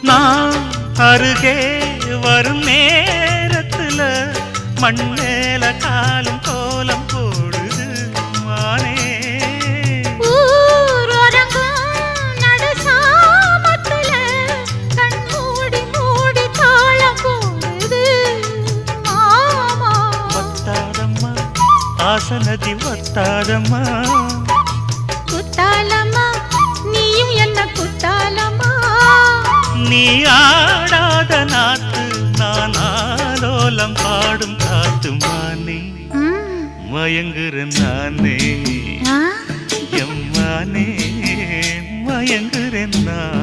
நான் அருகே வரும் நேரத்துல மண்ணேல காலும் கோலம் போடுது மானே. ஆசனதி வத்தாதம்மா குத்தாலம்மா நீயும் என்ன குத்தாலம்மா. நீ ஆடாத நாத்து நான் ஆலோலம் பாடும் காத்து மானே. மயங்குறேன் நானே எம்மானே மயங்குறேன் நான்.